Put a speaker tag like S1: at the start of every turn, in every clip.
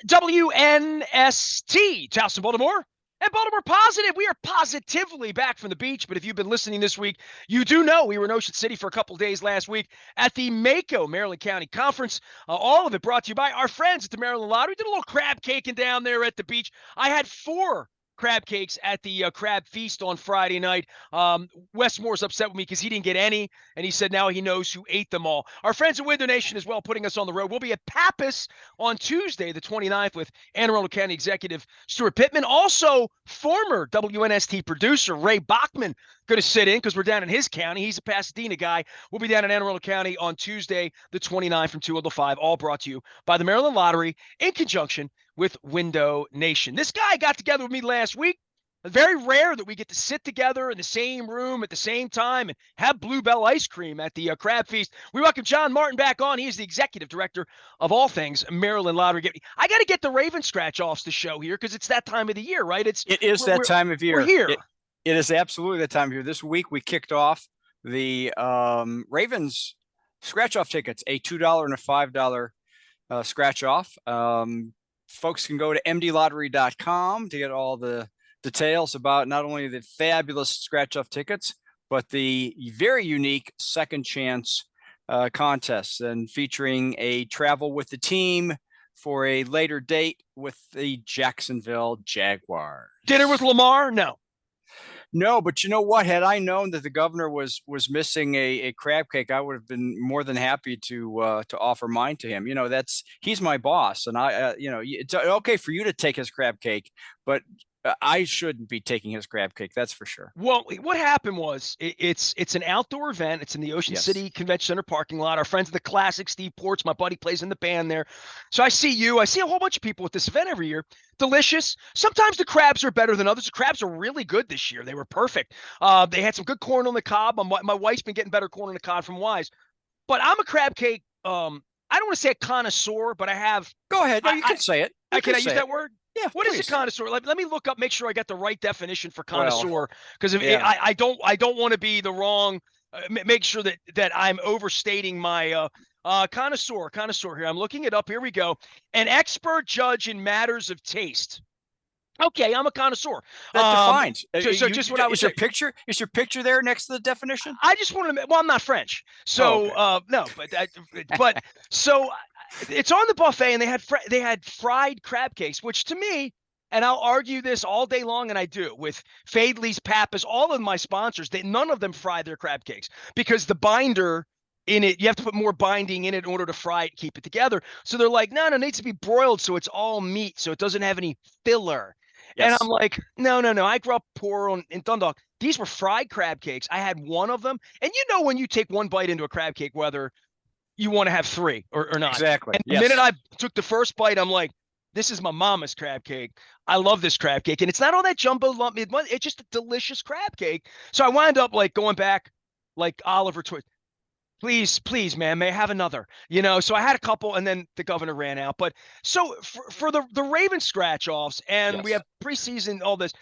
S1: WNST, Charleston, Baltimore, and Baltimore Positive. We are positively back from the beach, but if you've been listening this week, you do know we were in Ocean City for a couple days last week at the Mako Maryland County Conference. All of it brought to you by our friends at the Maryland Lottery. We did a little crab caking down there at the beach. I had 4 crab cakes at the crab feast on Friday night. Wes Moore's upset with me because he didn't get any, and he said now he knows who ate them all. Our friends at Window Nation as well putting us on the road. We'll be at Pappas on Tuesday, the 29th, with Anne Arundel County Executive Stuart Pittman. Also, former WNST producer Ray Bachman going to sit in because we're down in his county. He's a Pasadena guy. We'll be down in Anne Arundel County on Tuesday, the 29th, from 2 until 5, all brought to you by the Maryland Lottery in conjunction with Window Nation. This guy got together with me last week. It's very rare that we get to sit together in the same room at the same time and have Bluebell ice cream at the crab feast. We welcome John Martin back on. He is the executive director of all things Maryland Lottery. I got to get the Raven scratch-offs to show here because it's that time of the year, right?
S2: It is that time of year.
S1: We're here.
S2: It is absolutely that time of year. This week we kicked off the Ravens scratch-off tickets, a $2 and a $5 scratch-off. Folks can go to mdlottery.com to get all the details about not only the fabulous scratch-off tickets, but the very unique second chance contests, and featuring a travel with the team for a later date with the Jacksonville Jaguars.
S1: Dinner with Lamar?
S2: No, but you know what? Had I known that the governor was missing a crab cake, I would have been more than happy to offer mine to him. You know, he's my boss, and it's okay for you to take his crab cake, but I shouldn't be taking his crab cake. That's for sure.
S1: Well, what happened was it's an outdoor event. It's in the Ocean City Convention Center parking lot. Our friends at the Classic, Steve Ports, my buddy, plays in the band there. So I see a whole bunch of people at this event every year. Delicious. Sometimes the crabs are better than others. The crabs are really good this year. They were perfect. They had some good corn on the cob. My wife's been getting better corn on the cob from Wise. But I'm a crab cake. I don't want to say a connoisseur, but I have.
S2: Go ahead. No, you can say it.
S1: Can I use that word?
S2: Yeah.
S1: What is a connoisseur? Let me look up, make sure I got the right definition for connoisseur, because I don't want to be the wrong. Make sure that I'm overstating my connoisseur here. I'm looking it up. Here we go. An expert judge in matters of taste. Okay, I'm a connoisseur.
S2: That defines.
S1: So just what I was saying.
S2: Is your picture there next to the definition?
S1: I just want to. Well, I'm not French, so no. But so it's on the buffet, and they had fried crab cakes, which to me, and I'll argue this all day long, and I do with Fadley's, Pappas, all of my sponsors. None of them fry their crab cakes because the binder in it, you have to put more binding in it in order to fry it, keep it together. So they're like, no, it needs to be broiled so it's all meat, so it doesn't have any filler. Yes. And I'm like, no. I grew up poor in Dundalk. These were fried crab cakes. I had one of them. And you know when you take one bite into a crab cake, whether you want to have 3 or not.
S2: Exactly.
S1: And the minute I took the first bite, I'm like, this is my mama's crab cake. I love this crab cake. And it's not all that jumbo lump. It's just a delicious crab cake. So I wind up like going back like Oliver Twist. Please, man, may I have another? So I had a couple, and then the governor ran out. But so for the Raven scratch-offs, and we have preseason, all this,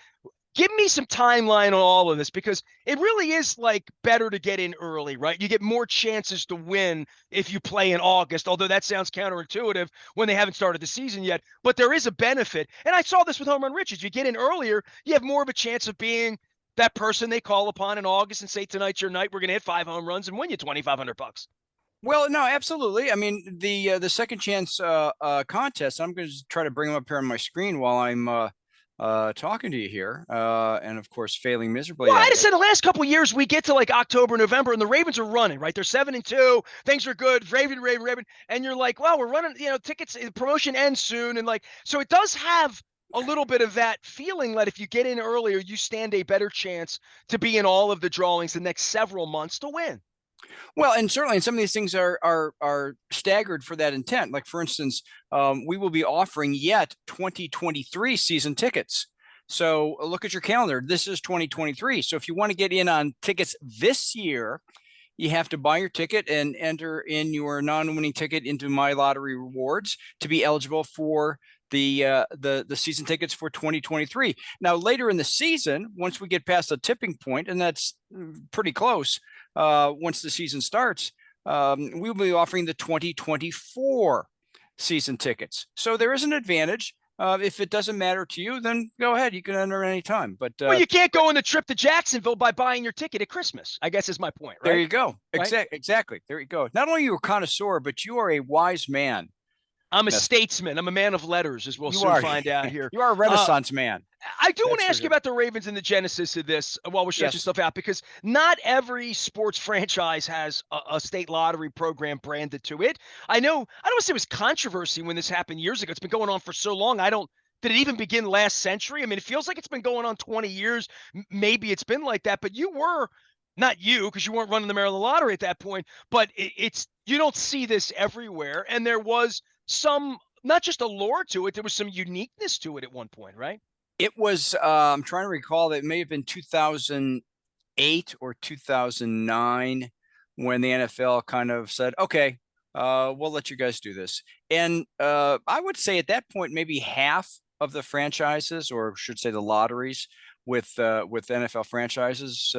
S1: give me some timeline on all of this, because it really is like better to get in early, right? You get more chances to win if you play in August, although that sounds counterintuitive when they haven't started the season yet. But there is a benefit. And I saw this with Home Run Riches. You get in earlier, you have more of a chance of being that person they call upon in August and say, tonight's your night. We're going to hit 5 home runs and win you $2,500.
S2: Well, no, absolutely. I mean, the second chance contest, I'm going to try to bring them up here on my screen while I'm talking to you here. And of course, failing miserably.
S1: Well, I just said the last couple of years, we get to like October, November, and the Ravens are running, right? They're 7-2. Things are good. Raven. And you're like, well, we're running, tickets, the promotion ends soon. And like, so it does have a little bit of that feeling that if you get in earlier, you stand a better chance to be in all of the drawings the next several months to win.
S2: Well, and certainly some of these things are staggered for that intent. Like, for instance, we will be offering yet 2023 season tickets. So look at your calendar. This is 2023. So if you want to get in on tickets this year, you have to buy your ticket and enter in your non-winning ticket into My Lottery Rewards to be eligible for the season tickets for 2023. Now, later in the season, once we get past the tipping point, and that's pretty close, once the season starts, we will be offering the 2024 season tickets. So there is an advantage. If it doesn't matter to you, then go ahead. You can enter any time. But
S1: Well, you can't go on the trip to Jacksonville by buying your ticket at Christmas, I guess is my point,
S2: there
S1: right?
S2: you go.
S1: Right.
S2: Exactly. There you go. Not only are you a connoisseur, but you are a wise man.
S1: I'm a
S2: Nestor.
S1: statesman. I'm a man of letters, as we'll
S2: You
S1: soon
S2: are.
S1: find out here.
S2: You are a Renaissance man.
S1: I do want
S2: That's
S1: to
S2: for
S1: ask you
S2: sure.
S1: about the Ravens and the genesis of this while we're stretching
S2: Yes.
S1: stuff out, because not every sports franchise has a state lottery program branded to it. I know, I don't want to say it was controversy when this happened years ago. It's been going on for so long. Did it even begin last century? I mean, it feels like it's been going on 20 years. Maybe it's been like that, but you were, not you, because you weren't running the Maryland Lottery at that point, but you don't see this everywhere. And there was some, not just allure to it, there was some uniqueness to it at one point, right?
S2: It was, I'm trying to recall that it may have been 2008 or 2009 when the NFL kind of said, okay, we'll let you guys do this. And I would say at that point, maybe half of the franchises, or should say the lotteries with NFL franchises,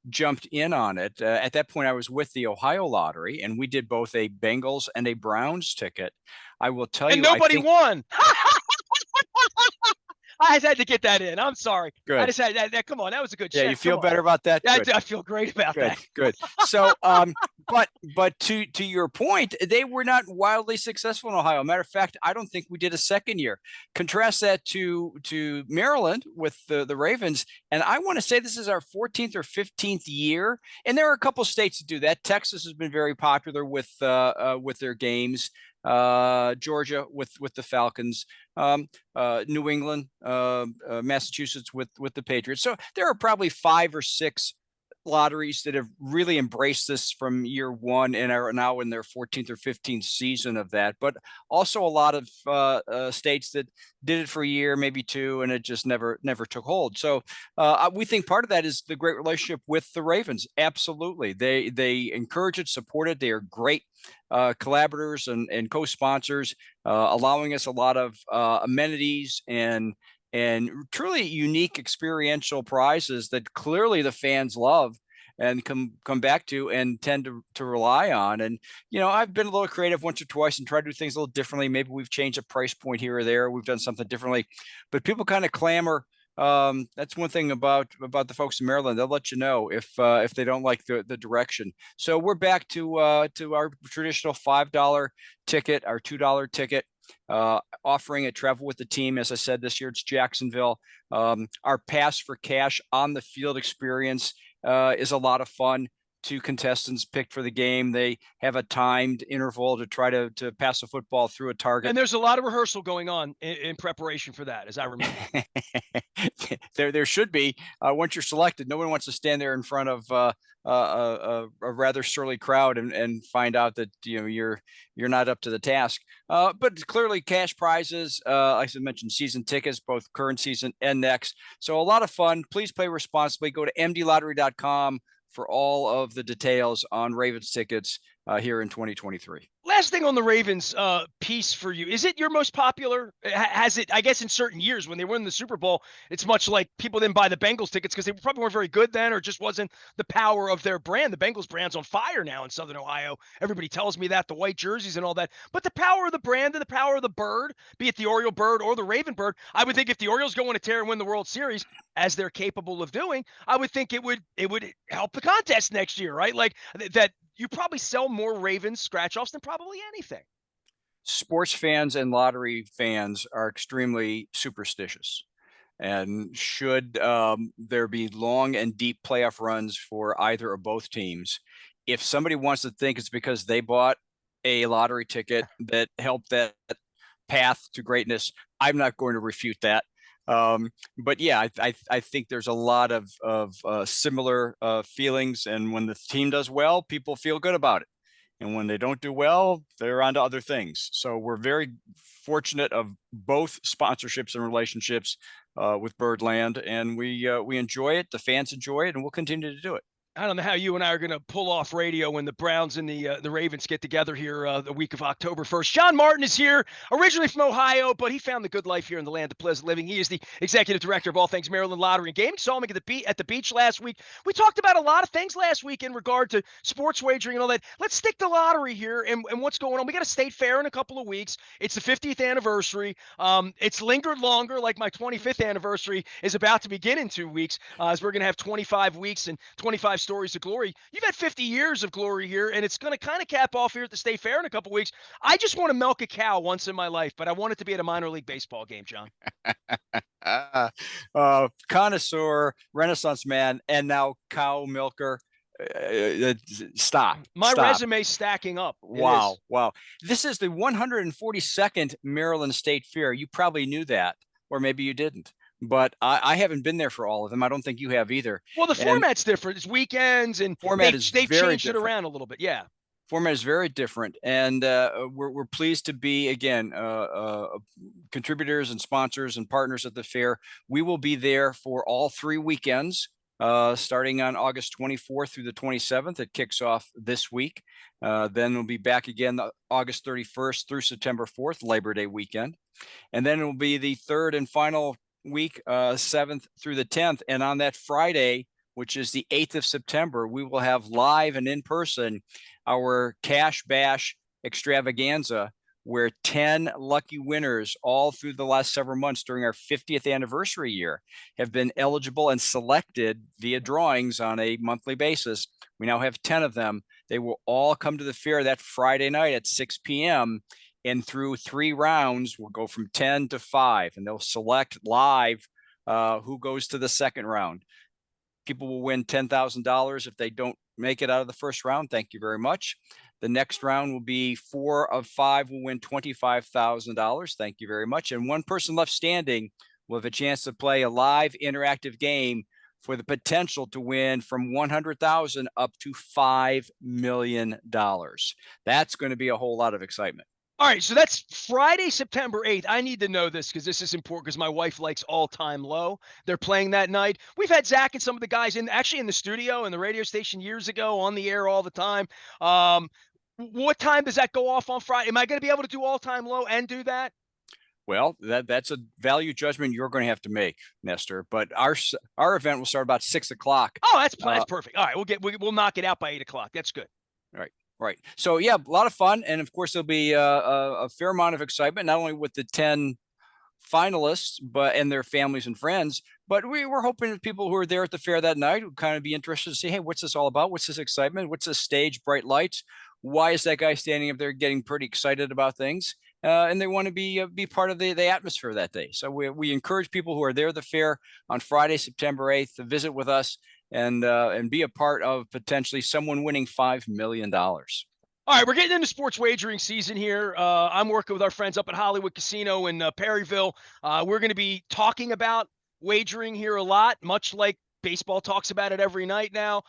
S2: jumped in on it. At that point, I was with the Ohio Lottery, and we did both a Bengals and a Browns ticket. I will tell
S1: And
S2: you, I
S1: nobody
S2: think
S1: won. I just had to get that in. I'm sorry. I
S2: good.
S1: just had that. Come on, that was a good
S2: Yeah, you
S1: check. Come
S2: feel
S1: on.
S2: better about that? Good.
S1: I feel great about
S2: Good,
S1: that.
S2: good. So, but to your point, they were not wildly successful in Ohio. Matter of fact, I don't think we did a second year. Contrast that to Maryland with the Ravens, and I want to say this is our 14th or 15th year. And there are a couple states that do that. Texas has been very popular with their games. Georgia with the Falcons, New England, Massachusetts with the Patriots. So there are probably 5 or 6 lotteries that have really embraced this from year one and are now in their 14th or 15th season of that. But also a lot of states that did it for a year, maybe 2, and it just never took hold. So we think part of that is the great relationship with the Ravens. Absolutely, they encourage it, support it. They are great collaborators and co-sponsors, allowing us a lot of amenities and truly unique experiential prizes that clearly the fans love and come back to and tend to rely on. And I've been a little creative once or twice and tried to do things a little differently. Maybe we've changed a price point here or there. We've done something differently, but people kind of clamor. That's one thing about the folks in Maryland. They'll let you know if they don't like the direction. So we're back to our traditional $5 ticket, our $2 ticket, offering a travel with the team. As I said, this year it's Jacksonville. Our pass for cash on the field experience is a lot of fun. 2 contestants picked for the game. They have a timed interval to try to pass a football through a target.
S1: And there's a lot of rehearsal going on in preparation for that, as I remember.
S2: there should be. Once you're selected, no one wants to stand there in front of a rather surly crowd and find out that you're not up to the task. But clearly, cash prizes, like I mentioned, season tickets, both current season and next. So a lot of fun. Please play responsibly. Go to mdlottery.com for all of the details on Ravens tickets here in 2023.
S1: Last thing on the Ravens piece for you. Is it your most popular? Has it, I guess in certain years when they win the Super Bowl, it's much like people didn't buy the Bengals tickets because they probably weren't very good then or just wasn't the power of their brand. The Bengals brand's on fire now in Southern Ohio. Everybody tells me that, the white jerseys and all that. But the power of the brand and the power of the bird, be it the Oriole bird or the Raven bird, I would think if the Orioles go on a tear and win the World Series, as they're capable of doing, I would think it would help the contest next year, right? Like that you probably sell more Ravens scratch-offs than probably anything.
S2: Sports fans and lottery fans are extremely superstitious. And should there be long and deep playoff runs for either or both teams, if somebody wants to think it's because they bought a lottery ticket that helped that path to greatness, I'm not going to refute that. But yeah, I think there's a lot of similar feelings. And when the team does well, people feel good about it. And when they don't do well, they're on to other things. So we're very fortunate of both sponsorships and relationships with Birdland, and we enjoy it. The fans enjoy it, and we'll continue to do it.
S1: I don't know how you and I are going to pull off radio when the Browns and the Ravens get together here the week of October 1st. John Martin is here, originally from Ohio, but he found the good life here in the land of pleasant living. He is the executive director of all things Maryland Lottery and Gaming. Saw him at the beach last week. We talked about a lot of things last week in regard to sports wagering and all that. Let's stick to lottery here and what's going on. We got a state fair in a couple of weeks. It's the 50th anniversary. It's lingered longer, like my 25th anniversary is about to begin in 2 weeks, as we're going to have 25 weeks and 25 stories of glory. You've had 50 years of glory here, and it's going to kind of cap off here at the State Fair in a couple weeks. I just want to milk a cow once in my life, but I want it to be at a minor league baseball game, John.
S2: Connoisseur, Renaissance man, and now cow milker. Stop.
S1: My
S2: Stop.
S1: resume's stacking up.
S2: Wow. Wow. This is the 142nd Maryland State Fair. You probably knew that, or maybe you didn't. But I haven't been there for all of them. I don't think you have either.
S1: Well, the format's different. It's weekends, and they've changed it around a little bit. Yeah.
S2: Format is very different, and we're pleased to be, again, contributors and sponsors and partners at the fair. We will be there for all 3 weekends, starting on August 24th through the 27th. It kicks off this week. Then we'll be back again August 31st through September 4th, Labor Day weekend. And then it will be the third and final week, 7th through the 10th. And on that Friday, which is the 8th of September, we will have live and in person our Cash Bash extravaganza, where 10 lucky winners all through the last several months during our 50th anniversary year have been eligible and selected via drawings on a monthly basis. We now have 10 of them. They will all come to the fair that Friday night at 6 p.m. And through 3 rounds, we'll go from 10 to 5, and they'll select live who goes to the second round. People will win $10,000 if they don't make it out of the first round. Thank you very much. The next round will be 4 of 5 will win $25,000. Thank you very much. And one person left standing will have a chance to play a live interactive game for the potential to win from $100,000 up to $5 million. That's going to be a whole lot of excitement.
S1: All right, so that's Friday, September 8th. I need to know this because this is important because my wife likes All Time Low. They're playing that night. We've had Zach and some of the guys actually in the studio and the radio station years ago, on the air all the time. What time does that go off on Friday? Am I going to be able to do All Time Low and do that?
S2: Well, that's a value judgment you're going to have to make, Nestor. But our event will start about 6 o'clock.
S1: Oh, that's perfect. All right, we'll knock it out by 8 o'clock. That's good.
S2: All right. Right. So, yeah, a lot of fun. And, of course, there'll be a fair amount of excitement, not only with the 10 finalists and their families and friends, but we're hoping that people who are there at the fair that night would kind of be interested to see, hey, what's this all about? What's this excitement? What's this stage, bright lights? Why is that guy standing up there getting pretty excited about things? And they want to be part of the atmosphere that day. So we encourage people who are there at the fair on Friday, September 8th, to visit with us and be a part of potentially someone winning $5 million. All
S1: right, we're getting into sports wagering season here. I'm working with our friends up at Hollywood Casino in Perryville. We're going to be talking about wagering here a lot, much like baseball talks about it every night now.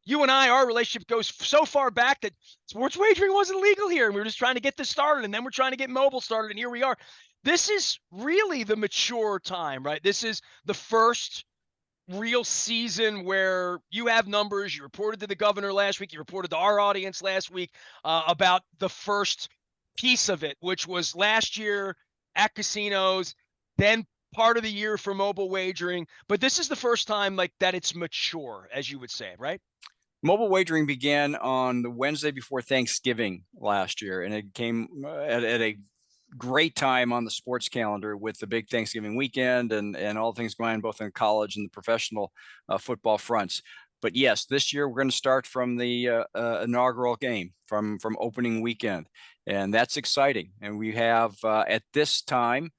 S1: You and I, our relationship goes so far back that sports wagering wasn't legal here, and we were just trying to get this started, and then we're trying to get mobile started, and here we are. This is really the mature time, right? This is the first real season where you have numbers. You reported to the governor last week. You reported to our audience last week about the first piece of it, which was last year at casinos, then part of the year for mobile wagering. But this is the first time like that it's mature, as you would say, right?
S2: Mobile wagering began on the Wednesday before Thanksgiving last year, and it came at a great time on the sports calendar with the big Thanksgiving weekend and all things going on both in college and the professional football fronts. But yes, this year we're going to start from the inaugural game, from opening weekend, and that's exciting. And we have at this time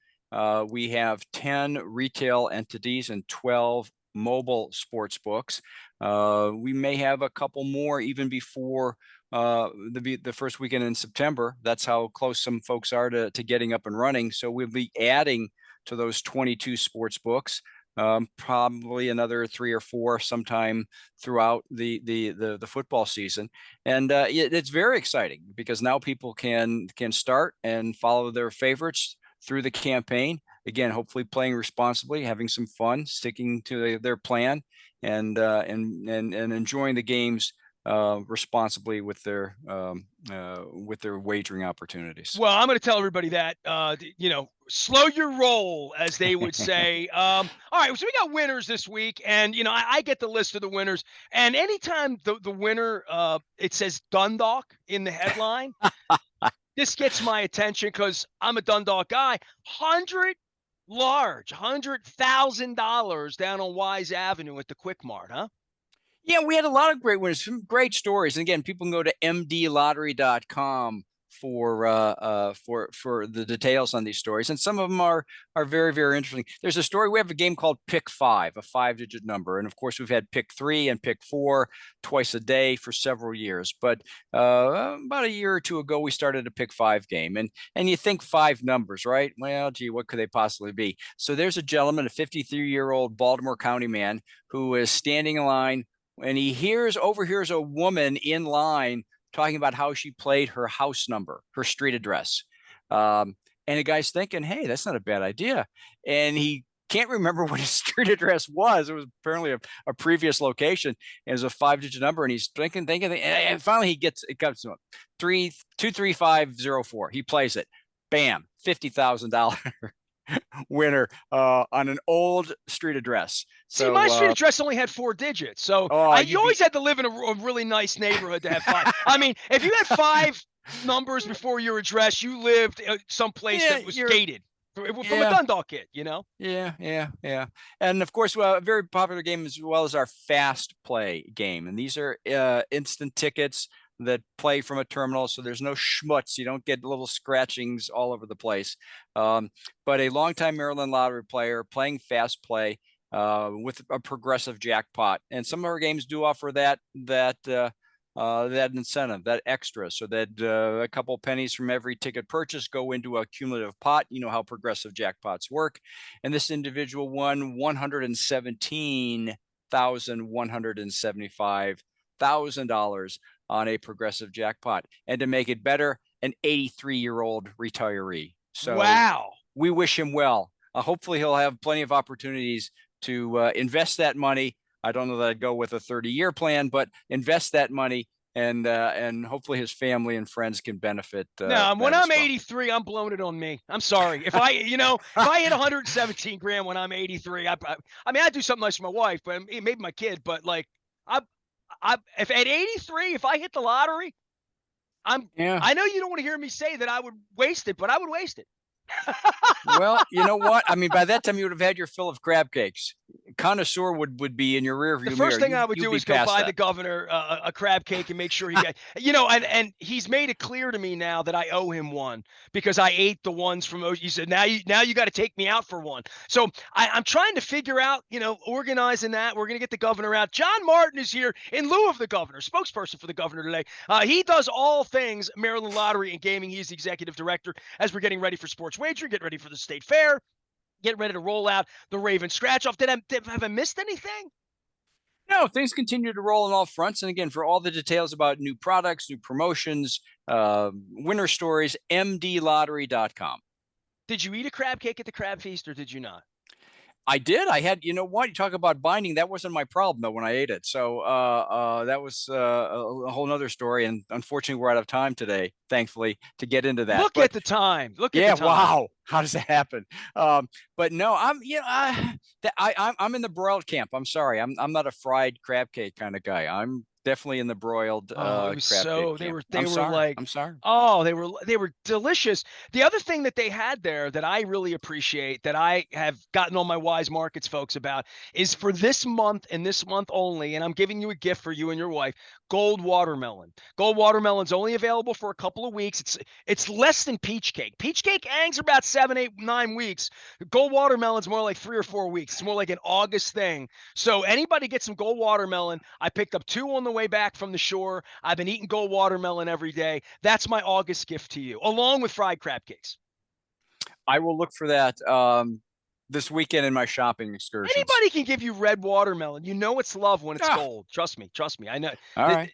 S2: we have 10 retail entities and 12 mobile sports books. We may have a couple more even before the first weekend in September. That's how close some folks are to getting up and running. So we'll be adding to those 22 sports books, probably another 3 or 4 sometime throughout the football season. And it's very exciting because now people can start and follow their favorites through the campaign. again, hopefully playing responsibly, having some fun, sticking to their plan, and enjoying the games responsibly with their wagering opportunities.
S1: Well, I'm going to tell everybody that, slow your roll, as they would say. All right, so we got winners this week, and I get the list of the winners, and anytime the winner, it says Dundalk in the headline, this gets my attention because I'm a Dundalk guy. $100,000 down on Wise Avenue at the Quick Mart, huh?
S2: Yeah, we had a lot of great winners, some great stories. And again, people can go to mdlottery.com for the details on these stories, and some of them are very, very interesting. There's a story. We have a game called Pick 5, a 5-digit number, and of course we've had Pick 3 and Pick 4 twice a day for several years. But about a year or two ago, we started a Pick 5 game, and you think 5 numbers, right? Well, gee, what could they possibly be? So there's a gentleman, a 53-year-old Baltimore County man, who is standing in line, and he overhears a woman in line talking about how she played her house number, her street address. And the guy's thinking, hey, that's not a bad idea. And he can't remember what his street address was. It was apparently a previous location. It was a 5-digit number. And he's thinking, and finally it comes to him, 23504. He plays it. Bam, $50,000 winner on an old street address.
S1: See, my street address only had 4 digits, so you always had to live in a really nice neighborhood to have 5. I mean, if you had 5 numbers before your address, you lived someplace that was gated from a Dundalk kid,
S2: Yeah. And of course, a very popular game as well as our fast play game. And these are instant tickets that play from a terminal, so there's no schmutz. You don't get little scratchings all over the place. But a longtime Maryland lottery player playing fast play with a progressive jackpot, and some of our games do offer that incentive, that extra, so that a couple pennies from every ticket purchase go into a cumulative pot. You know how progressive jackpots work, and this individual won $117,175,000 on a progressive jackpot, and to make it better, an 83-year-old retiree. So
S1: wow,
S2: we wish him well. Hopefully he'll have plenty of opportunities to invest that money. I don't know that I'd go with a 30-year plan, but invest that money, and hopefully his family and friends can benefit.
S1: No, when I'm 83, I'm blowing it on me. I'm sorry. If I hit 117 grand when I'm 83, I mean, I'd do something nice for my wife, but maybe my kid, but like, if at 83, if I hit the lottery, I know you don't want to hear me say that I would waste it, but I would waste it.
S2: Well, you know what? I mean, by that time you would have had your fill of crab cakes. Connoisseur would be in your rear view mirror.
S1: The first thing I would do is go buy the governor a crab cake and make sure he got, and he's made it clear to me now that I owe him one because I ate the ones from. He said, now you got to take me out for one. So I'm trying to figure out, organizing that. We're gonna get the governor out. John Martin is here in lieu of the governor, spokesperson for the governor today. He does all things Maryland Lottery and Gaming. He's the executive director as we're getting ready for sports wagering, getting ready for the state fair, getting ready to roll out the Raven scratch-off. Have I missed anything?
S2: No, things continue to roll on all fronts. And again, for all the details about new products, new promotions, winner stories, mdlottery.com.
S1: Did you eat a crab cake at the crab feast or did you not?
S2: I did. I had, you talk about binding. That wasn't my problem though when I ate it. So that was a whole nother story. And unfortunately, we're out of time today, thankfully, to get into that.
S1: Look at the time.
S2: Yeah, wow. How does that happen? But no, I'm in the broiled camp. I'm sorry. I'm not a fried crab cake kind of guy. I'm definitely in the broiled crab cake camp.
S1: They were
S2: like, I'm sorry.
S1: Oh, they were delicious. The other thing that they had there that I really appreciate, that I have gotten on my Wise Markets folks about, is for this month and this month only, and I'm giving you a gift for you and your wife, gold watermelon. Gold watermelon's only available for a couple of weeks. It's less than peach cake. Peach cake hangs about 7, 8, 9 weeks. Gold watermelon's more like 3 or 4 weeks. It's more like an August thing. So anybody get some gold watermelon. I picked up 2 on the way back from the shore. I've been eating gold watermelon every day. That's my August gift to you, along with fried crab cakes.
S2: I will look for that this weekend in my shopping excursions.
S1: Anybody can give you red watermelon. You know it's love when it's gold. Trust me. I know.
S2: All right.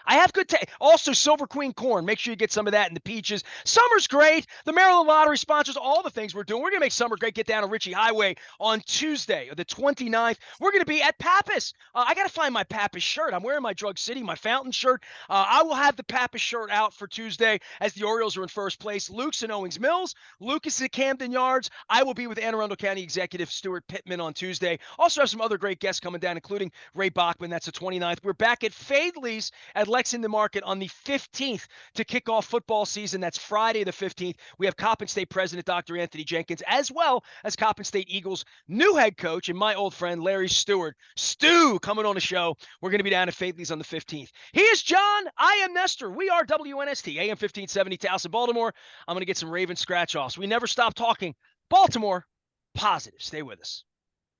S1: I have good taste. Also, Silver Queen corn. Make sure you get some of that in the peaches. Summer's great. The Maryland Lottery sponsors all the things we're doing. We're going to make summer great. Get down to Ritchie Highway on Tuesday, the 29th. We're going to be at Pappas. I got to find my Pappas shirt. I'm wearing my Drug City, my Fountain shirt. I will have the Pappas shirt out for Tuesday as the Orioles are in first place. Luke's in Owings Mills. Lucas is at Camden Yards. I will be with Anne Arundel County Executive Stuart Pittman on Tuesday. Also have some other great guests coming down, including Ray Bachman. That's the 29th. We're back at Fadley's at Lexington Market on the 15th to kick off football season. That's Friday the 15th. We have Coppin State President Dr. Anthony Jenkins, as well as Coppin State Eagles new head coach and my old friend Larry Stewart. Stu coming on the show. We're going to be down at Fadley's on the 15th. He is John. I am Nestor. We are WNST, AM 1570, Towson, Baltimore. I'm going to get some Raven scratch-offs. We never stop talking Baltimore positive. Stay with us.